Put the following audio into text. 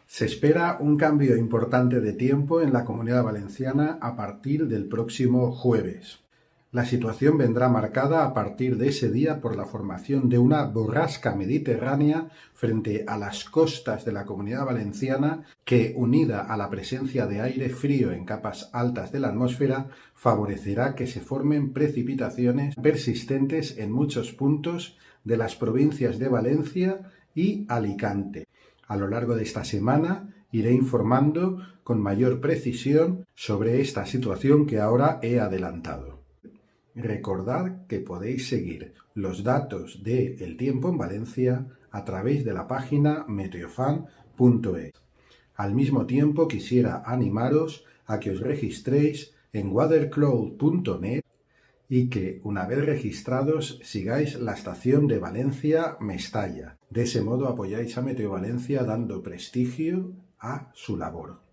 Se espera un cambio importante de tiempo en la Comunidad Valenciana a partir del próximo jueves. La situación vendrá marcada a partir de ese día por la formación de una borrasca mediterránea frente a las costas de la Comunidad Valenciana que, unida a la presencia de aire frío en capas altas de la atmósfera, favorecerá que se formen precipitaciones persistentes en muchos puntos de las provincias de Valencia y Alicante. A lo largo de esta semana iré informando con mayor precisión sobre esta situación que ahora he adelantado. Recordad que podéis seguir los datos del tiempo en Valencia a través de la página meteofan.es. Al mismo tiempo quisiera animaros a que os registréis en weathercloud.net y que, una vez registrados, sigáis la estación de Valencia-Mestalla. De ese modo apoyáis a Meteo Valencia dando prestigio a su labor.